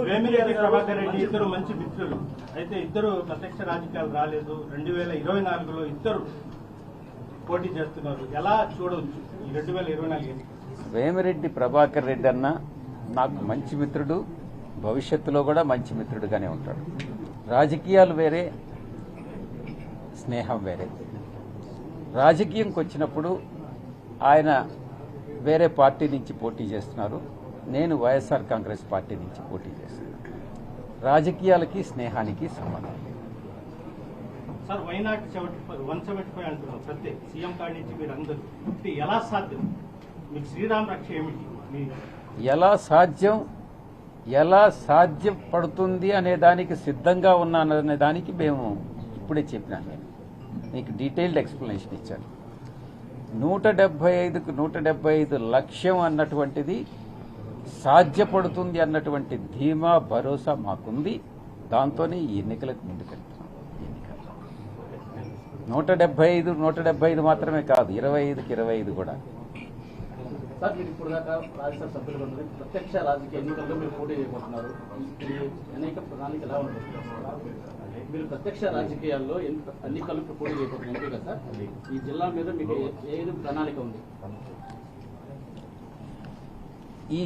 వేమిరెడ్డి ప్రభాకర్ రెడ్డి ఇద్దరు మంచి మిత్రులు అయితే ఇద్దరు ప్రత్యక్ష రాజకీయాలు రాలేదు. 2024లో ఇద్దరు పోటీ చేస్తున్నారు. ఎలా చూడవచ్చు ఈ 2024? వేమిరెడ్డి ప్రభాకర్ రెడ్డి అన్న నాకు మంచి మిత్రుడు, భవిష్యత్తులో కూడా మంచి మిత్రుడుగానే ఉంటాడు. రాజకీయాలు వేరే, స్నేహం వేరే. రాజకీయంకి వచ్చినప్పుడు ఆయన వేరే పార్టీ నుంచి పోటీ చేస్తున్నారు, నేను వైఎస్ఆర్ కాంగ్రెస్ పార్టీ నుంచి పోటీ చేస్తున్నాను. రాజకీయాలకి స్నేహానికి సంబంధం లేదు. సార్, వైనాట్ 175 అంటున్నారు. ప్రత్యేక సీఎం కాడి నుంచి మీరు అందరూ ఎలా సాధ్యం? మీకు శ్రీరామ్ రక్ష ఏమిటి? ఎలా సాధ్యపడుతుంది అనే దానికి సిద్ధంగా ఉన్నాననే దానికి మేము ఇప్పుడే చెప్పినాను. నేను మీకు డీటెయిల్డ్ ఎక్స్ప్లెనేషన్ ఇచ్చాను. 175కు 175 లక్ష్యం అన్నటువంటిది సాధ్యపడుతుంది అన్నటువంటి ధీమా, భరోసా మాకుంది. దాంతోనే ఈ ఎన్నికలకు ముందుకెళ్తున్నాం. 175 మాత్రమే కాదు, 25కి 25 కూడా. సార్, మీరు ఇప్పుడు దాకా రాజ్యసభ సభ్యులు ఉన్నది ప్రత్యక్ష రాజకీయ ఎన్నికల్లో మీరు పోటీ చేయబోతున్నారు. అనేక ప్రణాళిక ఎలా ఉంటుంది? మీరు ప్రత్యక్ష రాజకీయాల్లో ఎన్నికల్లో పోటీ చేయబోతున్నారు ఎంపీ కదా సార్, ఈ జిల్లా మీద మీకు ఏది ప్రణాళిక ఉంది? ఈ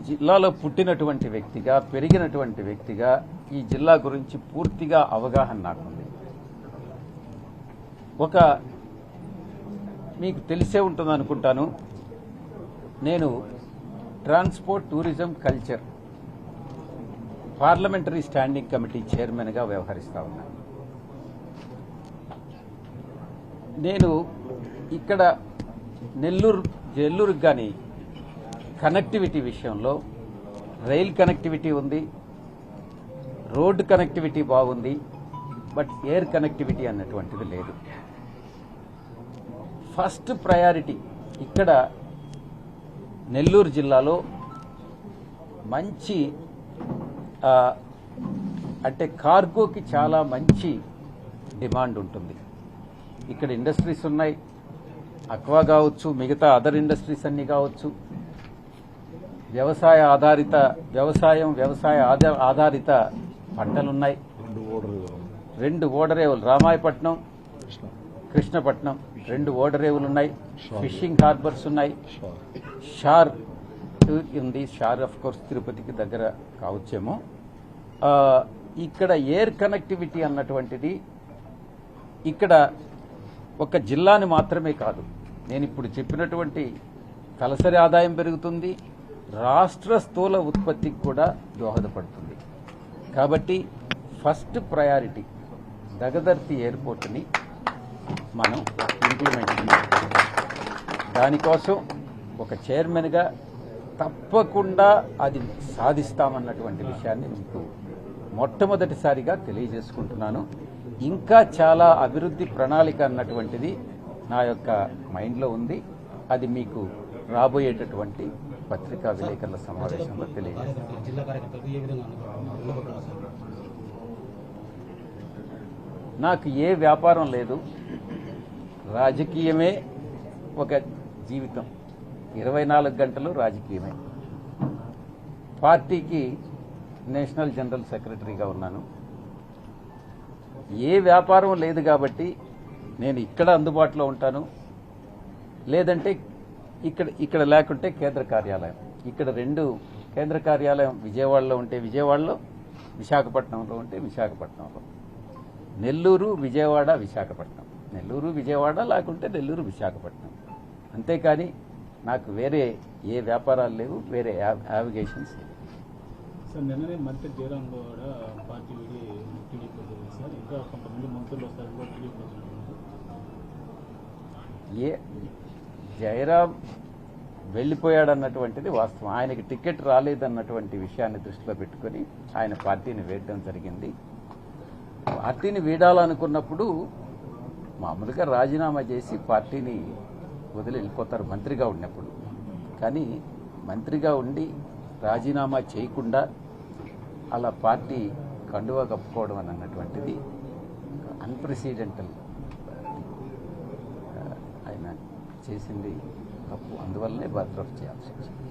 జిల్లాలో పుట్టినటువంటి వ్యక్తిగా, పెరిగినటువంటి వ్యక్తిగా ఈ జిల్లా గురించి పూర్తిగా అవగాహన నాకుంది. మీకు తెలిసే ఉంటుంది అనుకుంటాను, నేను transport, tourism, culture parliamentary standing committee చైర్మన్గా వ్యవహరిస్తా ఉన్నాను. నేను ఇక్కడ నెల్లూరుకు కానీ కనెక్టివిటీ విషయంలో రైల్ కనెక్టివిటీ ఉంది, రోడ్డు కనెక్టివిటీ బాగుంది, బట్ ఎయిర్ కనెక్టివిటీ అన్నటువంటిది లేదు. ఫస్ట్ ప్రయారిటీ ఇక్కడ నెల్లూరు జిల్లాలో మంచి అంటే కార్గోకి చాలా మంచి డిమాండ్ ఉంటుంది. ఇక్కడ ఇండస్ట్రీస్ ఉన్నాయి, అక్వా కావచ్చు, మిగతా అదర్ ఇండస్ట్రీస్ అన్ని కావచ్చు, వ్యవసాయ ఆధారిత పంటలున్నాయి. 2 ఓడరేవులు, రామాయపట్నం, కృష్ణపట్నం 2 ఓడరేవులు ఉన్నాయి. ఫిషింగ్ హార్బర్స్ ఉన్నాయి. షార్ ఉంది. షార్ ఆఫ్ కోర్స్ తిరుపతికి దగ్గర కావచ్చేమో. ఇక్కడ ఎయిర్ కనెక్టివిటీ అన్నటువంటిది ఇక్కడ ఒక జిల్లాని మాత్రమే కాదు, నేను ఇప్పుడు చెప్పినటువంటి తలసరి ఆదాయం పెరుగుతుంది, రాష్ట్ర స్థూల ఉత్పత్తికి కూడా దోహదపడుతుంది. కాబట్టి ఫస్ట్ ప్రయారిటీ దగదర్తి ఎయిర్పోర్ట్ని మనం ఇంప్లిమెంట్ చేయాలి. దానికోసం ఒక చైర్మన్గా తప్పకుండా అది సాధిస్తామన్నటువంటి విషయాన్ని మీకు మొట్టమొదటిసారిగా తెలియజేసుకుంటున్నాను. ఇంకా చాలా అభివృద్ధి ప్రణాళిక అన్నటువంటిది నా యొక్క మైండ్లో ఉంది. అది మీకు రాబోయేటటువంటి పత్రికా విలేకరుల సమావేశంలో తెలియజేస్తాను. నాకు ఏ వ్యాపారం లేదు, రాజకీయమే ఒక జీవితం. 24 గంటలు రాజకీయమే. పార్టీకి నేషనల్ జనరల్ సెక్రటరీగా ఉన్నాను. ఏ వ్యాపారం లేదు కాబట్టి నేను ఇక్కడ అందుబాటులో ఉంటాను, లేదంటే ఇక్కడ లేకుంటే కేంద్ర కార్యాలయం. ఇక్కడ 2 కేంద్ర కార్యాలయం విజయవాడలో ఉంటే విజయవాడలో, విశాఖపట్నంలో ఉంటే విశాఖపట్నంలో. నెల్లూరు, విజయవాడ, విశాఖపట్నం, నెల్లూరు విజయవాడ, లేకుంటే నెల్లూరు విశాఖపట్నం. అంతేకాని నాకు వేరే ఏ వ్యాపారాలు లేవు, వేరే యావిగేషన్స్ లేవు. సార్, నిన్ననే మంత్రి జయరాం కూడా పార్టీ వీడి టీడీపీ సార్, ఇంకా కొంతమంది మంత్రులు వస్తారు కూడా టీడీపీ. జయరాం వెళ్లిపోయాడన్నటువంటిది వాస్తవం. ఆయనకి టికెట్ రాలేదన్నటువంటి విషయాన్ని దృష్టిలో పెట్టుకుని ఆయన పార్టీని వీడడం జరిగింది. పార్టీని వీడాలనుకున్నప్పుడు మామూలుగా రాజీనామా చేసి పార్టీని వదిలి వెళ్ళిపోతారు మంత్రిగా ఉన్నప్పుడు. కానీ మంత్రిగా ఉండి రాజీనామా చేయకుండా అలా పార్టీ కండువా కప్పుకోవడం అని అన్నటువంటిది అన్ప్రెసిడెంటల్. ఆయన చేసింది తప్పు, అందువల్లనే బర్త్రఫ్ చేయాల్సి వచ్చింది.